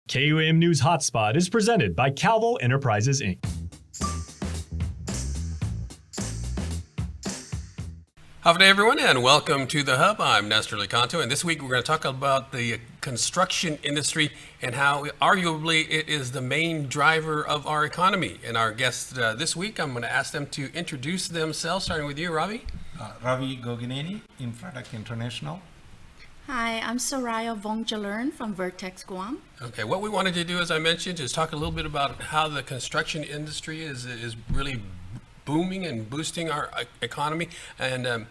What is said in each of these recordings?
KUAM News Hotspot is presented by Calvo Enterprises, Inc. Good day, everyone, and welcome to The Hub. I'm Nestor Licanto, and this week we're going to talk about the construction industry and how arguably it is the main driver of our economy. And our guests this week, I'm going to ask them to introduce themselves, starting with you, Ravi. Ravi Gogineni, Infratech International. Hi, I'm Soraya Vongjalern from Vertex Guam. Okay, what we wanted to do, as I mentioned, is talk a little bit about how the construction industry is really booming and boosting our economy. And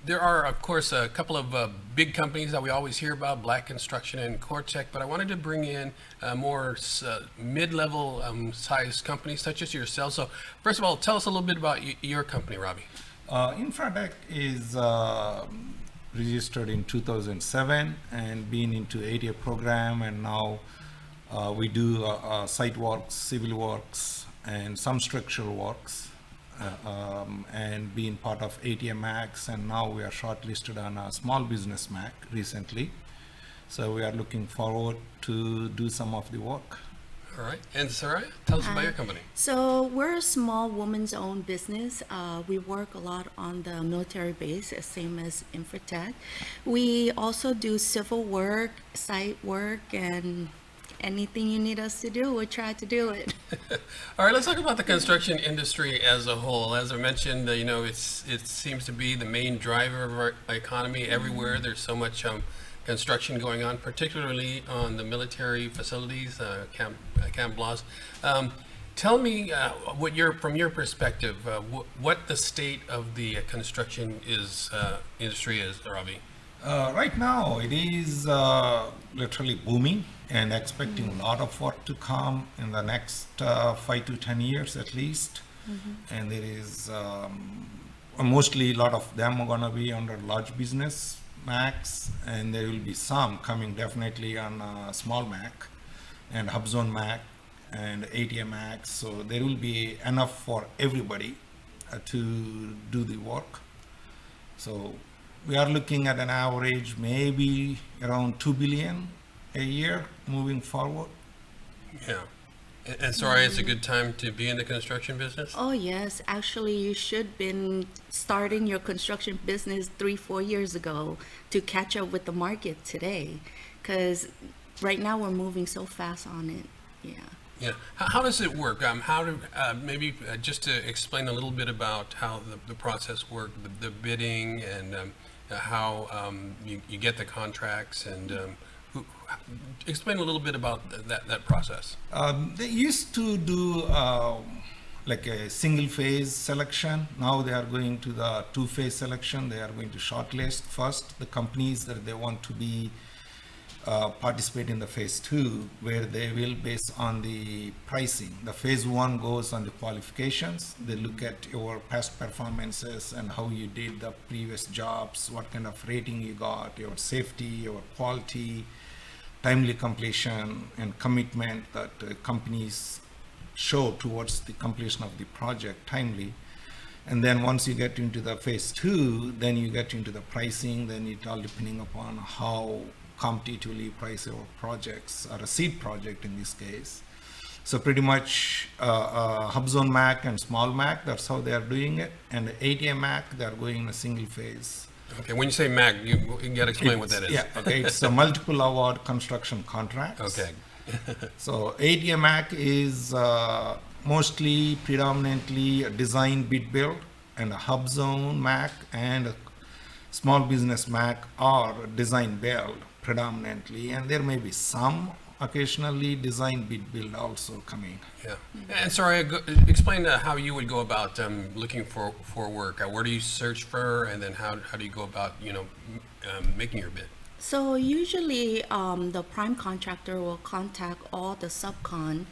there are, of course, a couple of big companies that we always hear about, Black Construction and Cortec, but I wanted to bring in more mid-level size companies such as yourself. So first of all, tell us a little bit about your company, Ravi. Infratech is registered in 2007 and been into 8-year program, and now we do site works, civil works, and some structural works. And being part of ATM Max, and now we are shortlisted on a Small Business Mac recently. So we are looking forward to do some of the work. All right. And Soraya, tell us about your company. So we're a small woman's owned business. We work a lot on the military base, same as Infratech. We also do civil work, site work, and anything you need us to do, we'll try to do it. All right, let's talk about the construction industry as a whole. As I mentioned, it seems to be the main driver of our economy everywhere. There's so much construction going on, particularly on the military facilities, Camp Blas. Tell me from your perspective, what the state of the construction industry is, Ravi. Right now, it is literally booming and expecting a lot of work to come in the next 5 to 10 years at least. And there is mostly a lot of them are going to be under large business Macs, and there will be some coming definitely on small Mac and Hub Zone Mac and ATM Max. So there will be enough for everybody to do the work. So we are looking at an average maybe around 2 billion a year moving forward. Yeah. And sorry, it's a good time to be in the construction business? Oh yes, actually you should been starting your construction business 3-4 years ago to catch up with the market today, because right now we're moving so fast on it. Yeah. How does it work? Maybe just to explain a little bit about how the process works, the bidding, and how you get the contracts, and explain a little bit about that process. They used to do like a single phase selection. Now they are going to the 2-phase selection. They are going to shortlist first the companies that they want to be participate in the phase 2, where they will base on the pricing. The phase 1 goes on the qualifications. They look at your past performances and how you did the previous jobs, what kind of rating you got, your safety, your quality, timely completion, and commitment that companies show towards the completion of the project timely. And then once you get into the phase 2, then you get into the pricing. Then it all depending upon how competitively price your projects, or a seed project in this case. So pretty much Hub Zone Mac and Small Mac, that's how they are doing it. And the ATM Mac, they are going in a single phase. Okay, when you say MAC, you got to explain what that is. Yeah, okay, it's a multiple award construction contract. Okay. So ATM Mac is mostly predominantly a design bid build, and a Hub Zone Mac and a Small Business Mac are design build predominantly, and there may be some occasionally design bid build also coming. Yeah. And sorry, explain how you would go about looking for work. Where do you search for, and then how do you go about making your bid? So usually the prime contractor will contact all the subcon.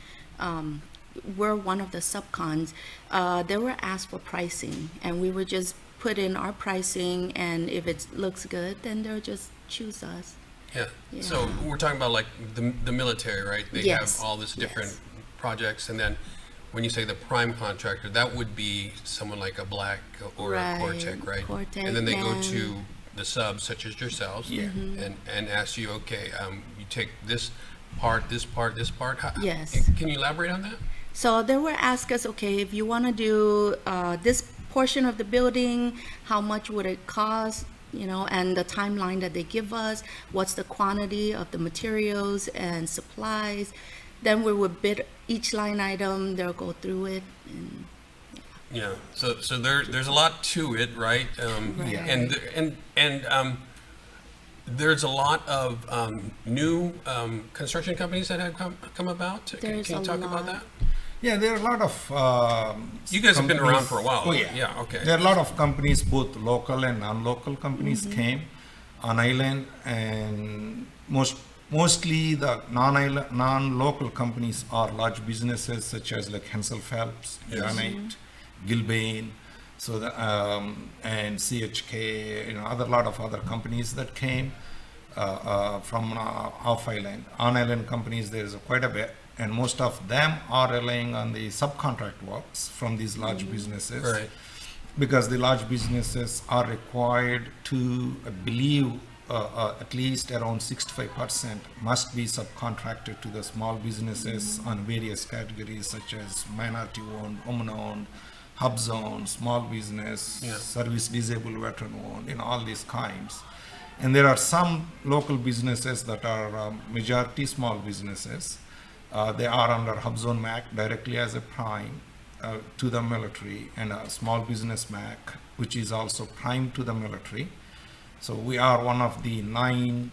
We're one of the subcons. They were asked for pricing, and we would just put in our pricing, and if it looks good, then they'll just choose us. Yeah. So we're talking about like the military, right? They Yes. have all this different Yes. projects, and then when you say the prime contractor, that would be someone like a Black or a Right. Cortec, right? Cortec, and then they go and- to the subs such as yourselves, Yeah. and ask you, okay, you take this part, this part, this part? Yes. Can you elaborate on that? So they will ask us, okay, if you want to do this portion of the building, how much would it cost? And the timeline that they give us, what's the quantity of the materials and supplies. Then we would bid each line item, they'll go through it. And Yeah. So there's a lot to it, right? Right. Yeah. And there's a lot of new construction companies that have come about. Can There's you a talk about lot. that? Yeah, there are a lot of. You guys have been around companies- for a while. Oh right? yeah. Yeah. Okay. There are a lot of companies, both local and non-local companies, came on island, and mostly the non-local companies are large businesses such as like Hensel Phelps, Yes. Granite, Gilbane, so and CHK, other lot of other companies that came from off island. On island companies, there is quite a bit, and most of them are relying on the subcontract works from these large businesses. Right. Because the large businesses are required to, I believe, at least around 65% must be subcontracted to the small businesses on various categories such as minority owned, woman owned, hub zone, small business, Yeah. service disabled veteran owned, all these kinds. And there are some local businesses that are majority small businesses. They are under hub zone MAC directly as a prime to the military, and a small business MAC, which is also prime to the military. So we are one of the 9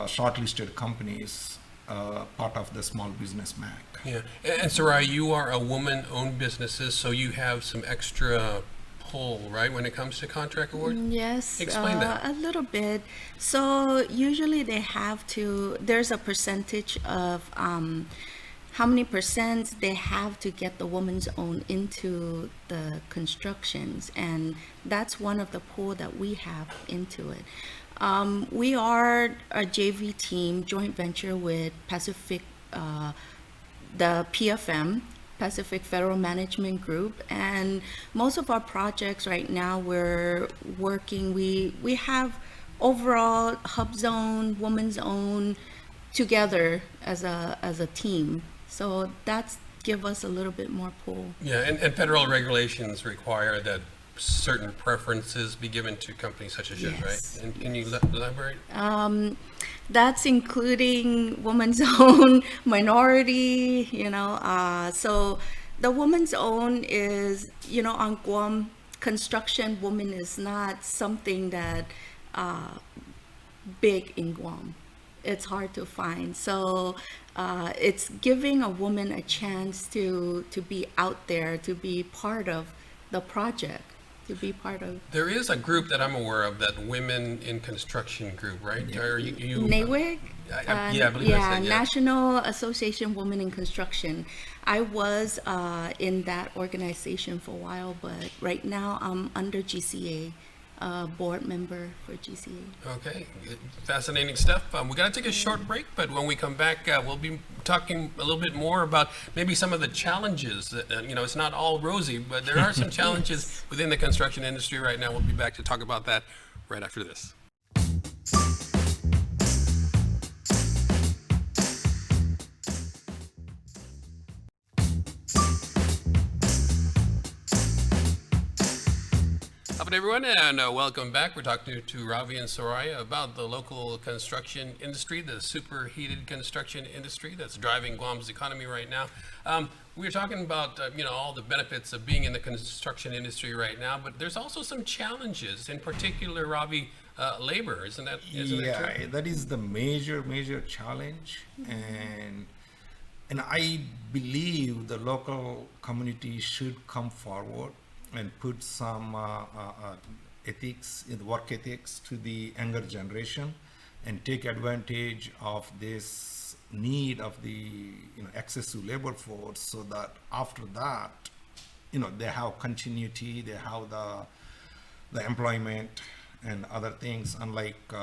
shortlisted companies, part of the small business MAC. Yeah. And Sarai, you are a woman-owned businesses, so you have some extra pull, right, when it comes to contract award? Yes, Explain that. a little bit. So usually there's a percentage of how many percent they have to get the woman's own into the constructions, and that's one of the pool that we have into it. We are a JV team, joint venture with Pacific, the PFM, Pacific Federal Management Group, and most of our projects right now we're working. We have overall hub zone, woman's own together as a team. So that's give us a little bit more pull. Yeah, and federal regulations require that certain preferences be given to companies such as yours, Yes. right? And can you elaborate? That's including woman's own, minority, so the woman's own is, on Guam, construction woman is not something that big in Guam. It's hard to find. So it's giving a woman a chance to be out there, to be part of the project, to be part of There is a group that I'm aware of, that Women in Construction group, right? Are you NAWIC. yeah, I believe that's it, yeah. National Association Women in Construction. I was in that organization for a while, but right now I'm under GCA, board member for GCA. Okay, fascinating stuff. We got to take a short break, but when we come back, we'll be talking a little bit more about maybe some of the challenges. That, it's not all rosy, but there are some challenges within the construction industry right now. We'll be back to talk about that right after this. Hello, everyone, and welcome back. We're talking to Ravi and Soraya about the local construction industry, the superheated construction industry that's driving Guam's economy right now. We were talking about all the benefits of being in the construction industry right now, but there's also some challenges, in particular, Ravi, labor. Isn't that true? Yeah, that is the major challenge, and I believe the local community should come forward and put some ethics, work ethics, to the younger generation, and take advantage of this need of the access to labor force, so that after that, they have continuity, they have the employment and other things. Unlike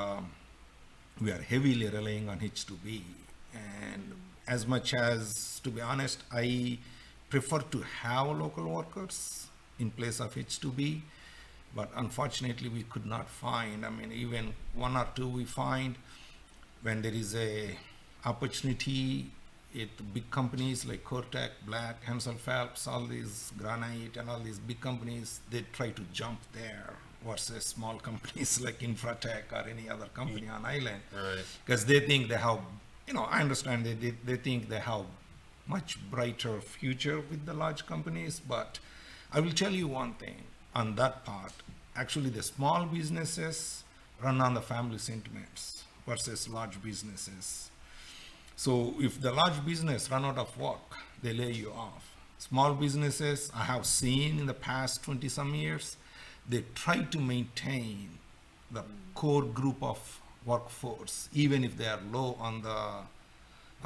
we are heavily relying on H2B, and as much as, to be honest, I prefer to have local workers in place of H2B, but unfortunately we could not find. I mean, even one or two we find when there is a opportunity at big companies like Cortec, Black, Hansel Phelps, all these Granite and all these big companies, they try to jump there versus small companies like Infratech or any other company on island. Right. Because they think they have, I understand they think they have much brighter future with the large companies, but I will tell you one thing on that part. Actually, the small businesses run on the family sentiments versus large businesses. So if the large business run out of work, they lay you off. Small businesses, I have seen in the past 20 some years, they try to maintain the core group of workforce, even if they are low on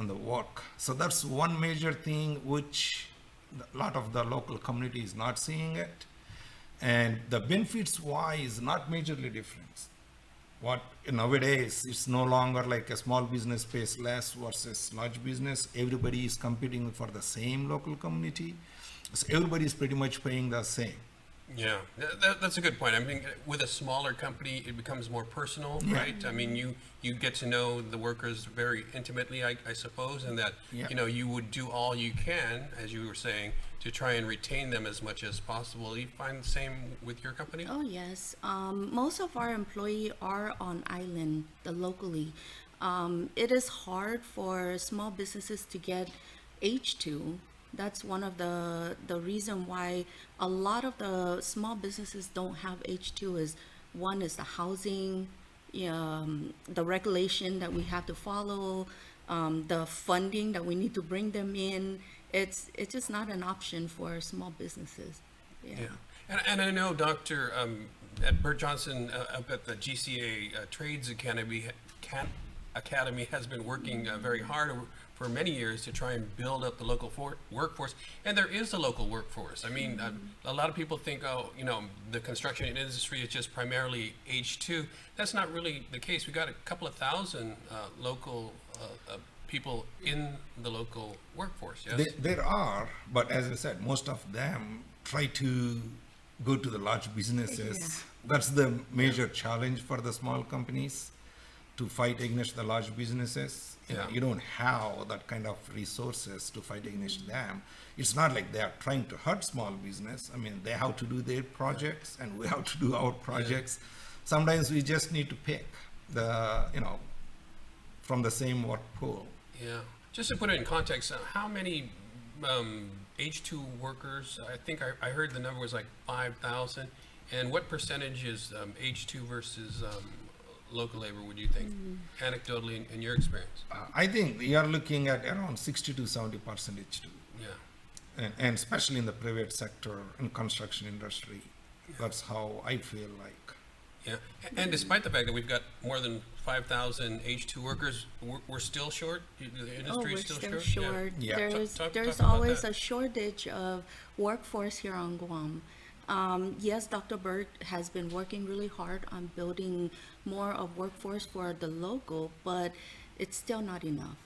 the work. So that's one major thing which a lot of the local community is not seeing it. And the benefits wise, not majorly different. What nowadays it's no longer like a small business pays less versus large business. Everybody is competing for the same local community, so everybody is pretty much paying the same. Yeah, that's a good point. I mean, with a smaller company, it becomes more personal, Yeah. right? I mean, you get to know the workers very intimately, I suppose, and that, Yeah. you would do all you can, as you were saying, to try and retain them as much as possible. You find the same with your company? Oh, yes. Most of our employees are on island, locally. It is hard for small businesses to get H2. That's one of the reason why a lot of the small businesses don't have H2 is one is the housing, the regulation that we have to follow, the funding that we need to bring them in. It's just not an option for small businesses. Yeah. And I know Dr. At Bert Johnson up at the GCA Trades Academy has been working very hard for many years to try and build up the local workforce. And there is a local workforce. I mean, a lot of people think, the construction industry is just primarily H2. That's not really the case. We got a couple of thousand local people in the local workforce, yes? There are, but as I said, most of them try to go to the large businesses. Yeah. That's the major challenge for the small companies, to fight against the large businesses. Yeah. You don't have that kind of resources to fight against them. It's not like they are trying to hurt small business. I mean, they have to do their projects and we have to do our projects. Sometimes we just need to pick from the same work pool. Yeah. Just to put it in context, how many H2 workers, I think I heard the number was like 5,000, and what percentage is H2 versus local labor, would you think, anecdotally in your experience? I think we are looking at around 60 to 70% H2. Yeah. And especially in the private sector and construction industry. That's how I feel like. Yeah. And despite the fact that we've got more than 5,000 H2 workers, we're still short? The industry we're is still still short? short. Yeah. There's Talk there's about always that. a shortage of workforce here on Guam. Yes, Dr. Burt has been working really hard on building more of workforce for the local, but it's still not enough.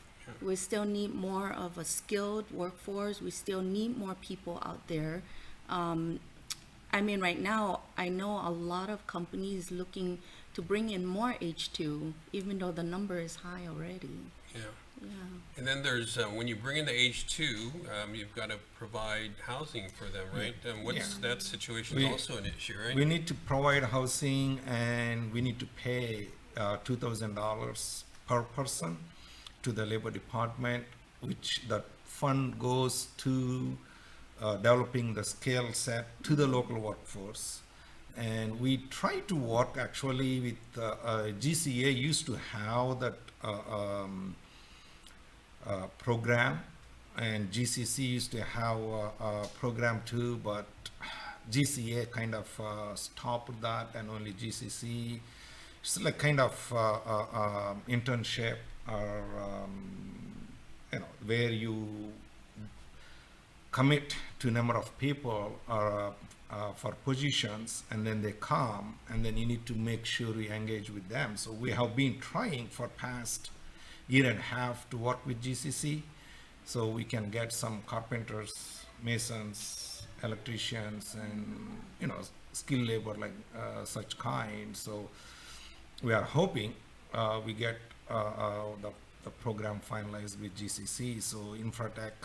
We still need more of a skilled workforce. We still need more people out there. I mean, right now, I know a lot of companies looking to bring in more H2, even though the number is high already. Yeah. Yeah. And then there's, when you bring in the H2, you've got to provide housing for them, right? That situation is also an issue, right? We need to provide housing and we need to pay $2,000 per person to the labor department, which that fund goes to developing the skill set to the local workforce. And we try to work actually with GCA used to have that program, and GCC used to have a program too, but GCA kind of stopped that, and only GCC. It's like kind of internship or where you commit to number of people or for positions, and then they come, and then you need to make sure you engage with them. So we have been trying for past year and a half to work with GCC, so we can get some carpenters, masons, electricians, and skilled labor like such kind. So we are hoping we get the the program finalized with GCC, so Infratech,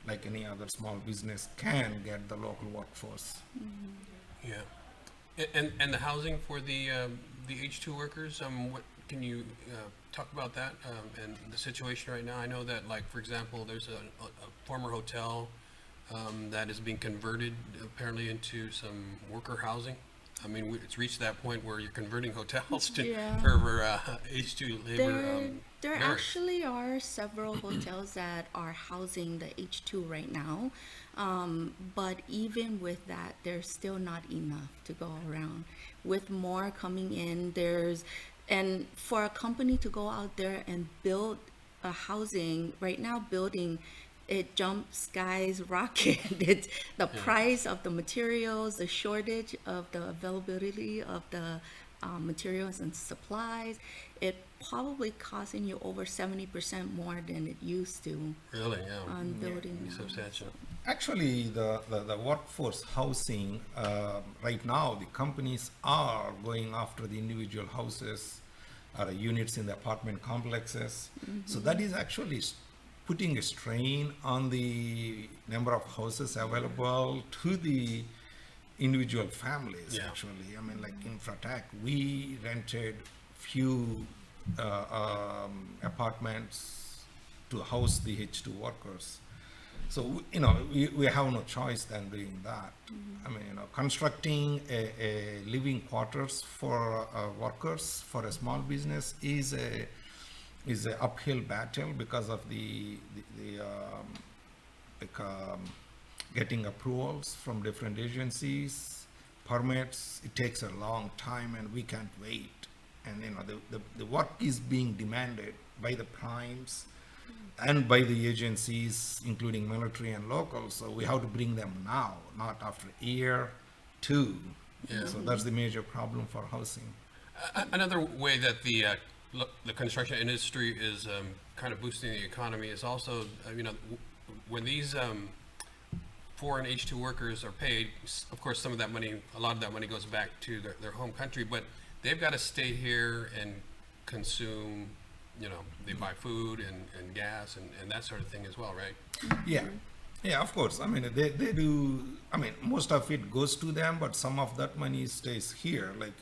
like any other small business, can get the local workforce. Yeah. And the housing for the H2 workers, what can you talk about that and the situation right now? I know that, like, for example, there's a former hotel that is being converted apparently into some worker housing. I mean, it's reached that point where you're converting hotels to Yeah. for H2 labor. There barracks. actually are several hotels that are housing the H2 right now. But even with that, there's still not enough to go around. With more coming in, and for a company to go out there and build a housing, right now building, it jumps skies rocket. It's the price of the materials, the shortage of the availability of the materials and supplies. It probably costing you over 70% more than it used to Really, yeah. on building now. Substantial. Actually, the workforce housing, right now, the companies are going after the individual houses or units in the apartment complexes. So that is actually putting a strain on the number of houses available to the individual families. Yeah. Actually, I mean, like Infratech, we rented few apartments to house the H2 workers. So, we have no choice than doing that. I mean, constructing a living quarters for workers for a small business is a uphill battle because of the getting approvals from different agencies, permits. It takes a long time, and we can't wait. And the work is being demanded by the primes and by the agencies, including military and local. So we have to bring them now, not after a year, two. Yeah. So that's the major problem for housing. Another way that the construction industry is kind of boosting the economy is also, when these foreign H2 workers are paid, of course, a lot of that money goes back to their home country, but they've got to stay here and consume, they buy food and gas and that sort of thing as well, right? Yeah. Yeah, of course. I mean, they do. I mean, most of it goes to them, but some of that money stays here. Like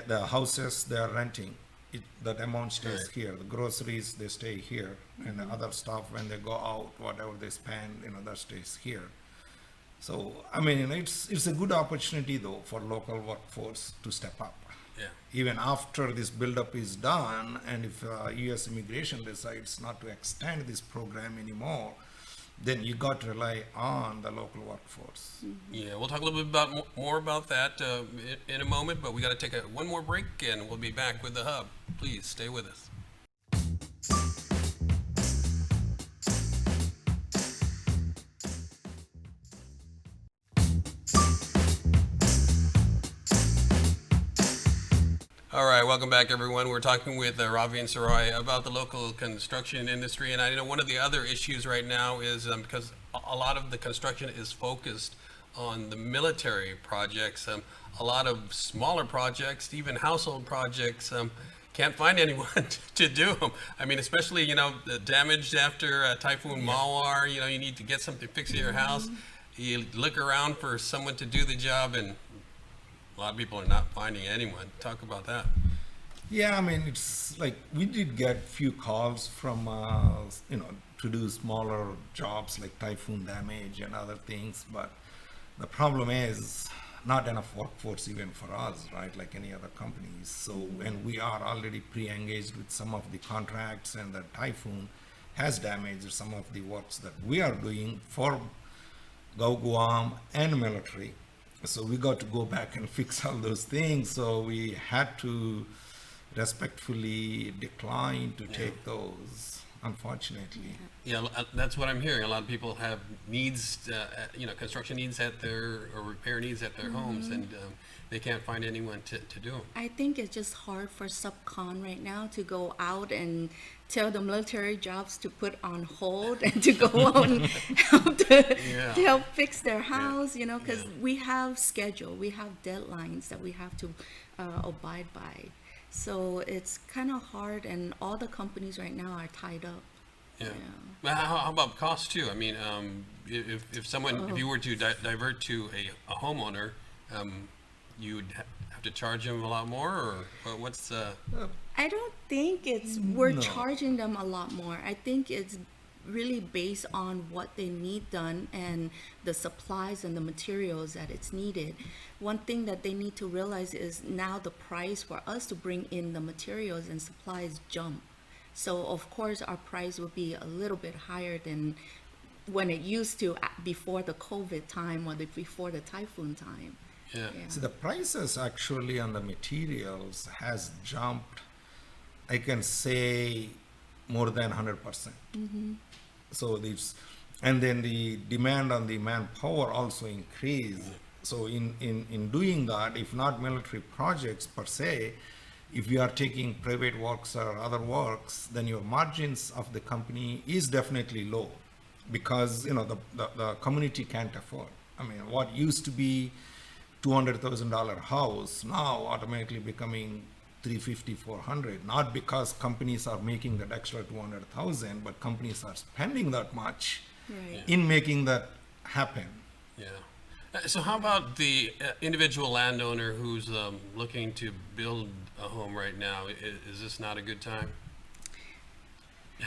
the houses they are renting, that amount stays Right. here. The groceries, they stay here, and the other stuff when they go out, whatever they spend, that stays here. So I mean, it's a good opportunity though for local workforce to step up. Yeah. Even after this buildup is done, and if U.S. immigration decides not to extend this program anymore, then you got to rely on the local workforce. Yeah, we'll talk a little bit more about that in a moment, but we got to take one more break, and we'll be back with the Hub. Please stay with us. All right, welcome back, everyone. We're talking with Ravi and Sarai about the local construction industry, and I know one of the other issues right now is because a lot of the construction is focused on the military projects. A lot of smaller projects, even household projects, can't find anyone to do them. I mean, especially the damaged after Typhoon Mawar. You need to get something fixed in your house. You look around for someone to do the job, and a lot of people are not finding anyone. Talk about that. Yeah, I mean, it's like we did get few calls from, to do smaller jobs like typhoon damage and other things, but the problem is not enough workforce even for us, right, like any other companies. So when we are already pre-engaged with some of the contracts and the typhoon has damaged some of the works that we are doing for Guam and military. So we got to go back and fix all those things. So we had to respectfully decline to take those, unfortunately. Yeah, that's what I'm hearing. A lot of people have needs, construction needs or repair needs at their homes, and they can't find anyone to do them. I think it's just hard for subcon right now to go out and tell the military jobs to put on hold and to go on to help fix their house, because we have schedule, we have deadlines that we have to abide by. So it's kind of hard, and all the companies right now are tied up. Yeah. Yeah. Well, how about cost too? I mean, if someone, if you were to divert to a homeowner, you would have to charge them a lot more, or what's I don't think it's we're No. charging them a lot more. I think it's really based on what they need done and the supplies and the materials that it's needed. One thing that they need to realize is now the price for us to bring in the materials and supplies jump. So of course our price will be a little bit higher than when it used to before the COVID time or before the typhoon time. yeah. So the prices actually on the materials has jumped, I can say, more than 100%. So this, and then the demand on the manpower also increased. So in doing that, if not military projects per se, if you are taking private works or other works, then your margins of the company is definitely low, because the community can't afford. I mean, what used to be $200,000 house now automatically becoming 350, 400. Not because companies are making that extra 200,000, but companies are spending that much Right. in making that happen. Yeah. So how about the individual landowner who's looking to build a home right now? Is this not a good time?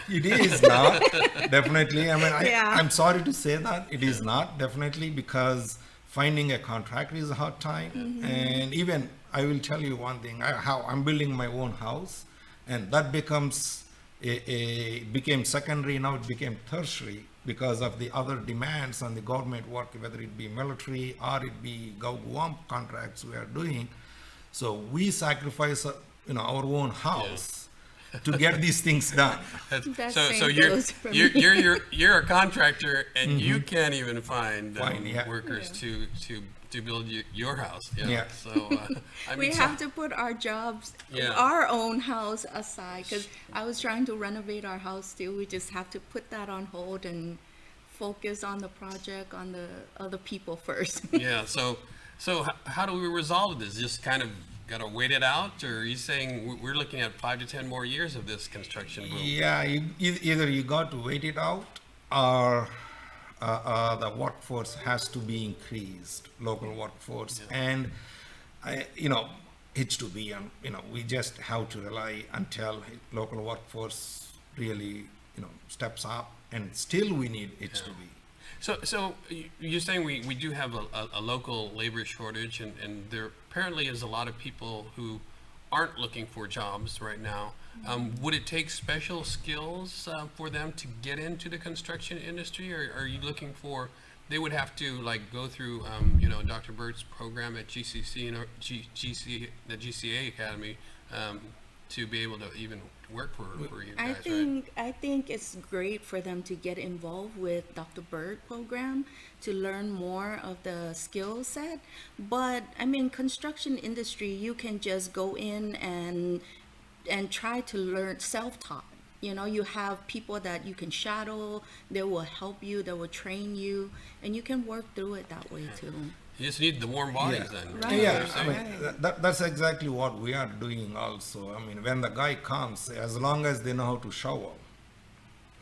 It is not, definitely. I mean, Yeah. I'm sorry to say that it is not, definitely, because finding a contractor is a hard time. And even, I will tell you one thing, how I'm building my own house, and that becomes became secondary, now it became tertiary because of the other demands on the government work, whether it be military or it be Guam contracts we are doing. So we sacrifice, our own house to get these things done. That So same you're goes for you're, me. you're a contractor and you can't even find Yeah. workers to build your house. Yeah. So I We mean, have to put our jobs, Yeah. our own house aside, because I was trying to renovate our house too. We just have to put that on hold and focus on the project, on the other people first. yeah. So how do we resolve this? Just kind of got to wait it out, or are you saying we're looking at 5 to 10 more years of this construction boom? Yeah, either you got to wait it out, or the workforce has to be increased, local workforce, and H2B, we just have to rely until local workforce really, steps up, and still we need H2B. So you're saying we do have a local labor shortage, and there apparently is a lot of people who aren't looking for jobs right now. Would it take special skills for them to get into the construction industry, or are you looking for, they would have to like go through, Dr. Burt's program at GCC and the GCA Academy to be able to even work for you guys, right? I think it's great for them to get involved with Dr. Bird program to learn more of the skill set. But I mean, construction industry, you can just go in and try to learn self-taught. You have people that you can shadow, they will help you, they will train you, and you can work through it that way too. You just need the warm bodies then. Right. Yeah, That's I what you're saying. mean, that's exactly what we are doing also. I mean, when the guy comes, as long as they know how to shovel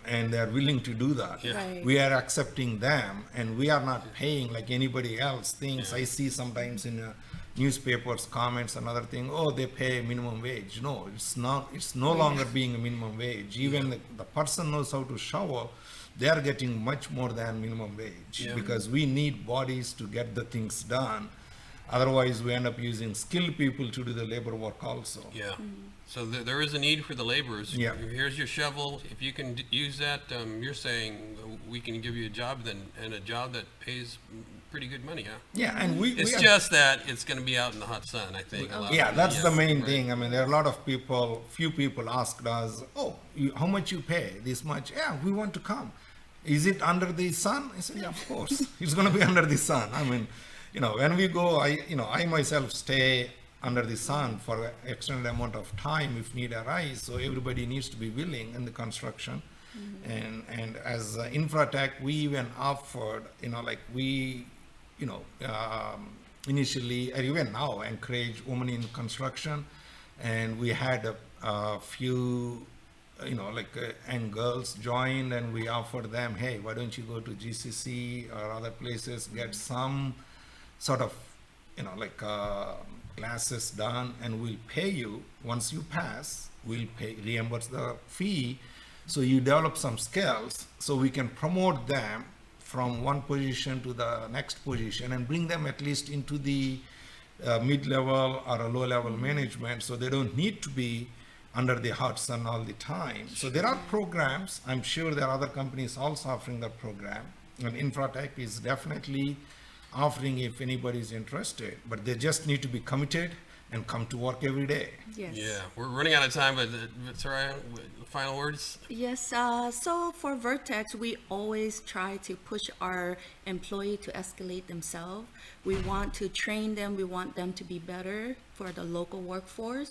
and they're willing to do that, Yeah. Right. we are accepting them, and we are not paying like anybody else thinks. I see sometimes in newspapers, comments, another thing, oh, they pay minimum wage. No, it's not. It's no longer being a minimum wage. Even the person knows how to shovel, they are getting much more than minimum wage, Yeah. because we need bodies to get the things done. Otherwise, we end up using skilled people to do the labor work also. Yeah. So there is a need for the laborers. Yeah. Here's your shovel. If you can use that, you're saying we can give you a job and a job that pays pretty good money, huh? Yeah, and we It's are, just that it's going to be out in the hot sun, I think. a lot yeah, of it. that's the main right. thing. I mean, there are a lot of people, few people asked us, oh, how much you pay? This much? Yeah, we want to come. Is it under the sun? I said, yeah, of course. It's going to be under the sun. I mean, when we go, I myself stay under the sun for an extended amount of time if need arise. So everybody needs to be willing in the construction. And as Infratech, we even offered, initially, or even now, encourage women in construction. and we had a few, and girls joined, and we offered them, hey, why don't you go to GCC or other places, get some sort of, classes done, and we'll pay you. Once you pass, we'll reimburse the fee. So you develop some skills, so we can promote them from one position to the next position and bring them at least into the mid-level or a low-level management, so they don't need to be under the hot sun all the time. So there are programs. I'm sure there are other companies also offering that program, and Infratech is definitely offering if anybody is interested, but they just need to be committed and come to work every day. Yes. Yeah, we're running out of time, but Soraya, final words? Yes, so for Vertex, we always try to push our employee to escalate themselves. We want to train them, we want them to be better for the local workforce.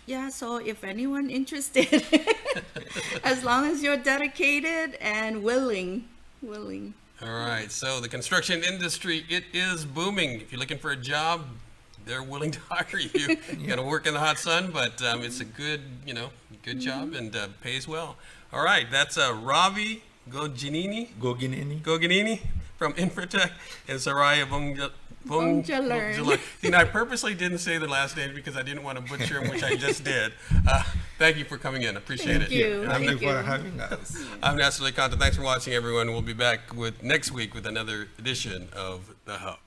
Yeah, so if anyone interested, as long as you're dedicated and willing. All right, so the construction industry, it is booming. If you're looking for a job, they're willing to hire you. You got to work in the hot sun, but it's a good, good job and pays well. All right, that's Ravi Goginini from Infratech and Soraya Bongjalan. I purposely didn't say the last name because I didn't want to butcher them, which I just did. Thank you for coming in. Appreciate it. Thank you. Thank you for having us. I'm Nasser Kanta. Thanks for watching, everyone. We'll be back next week with another edition of The Hub.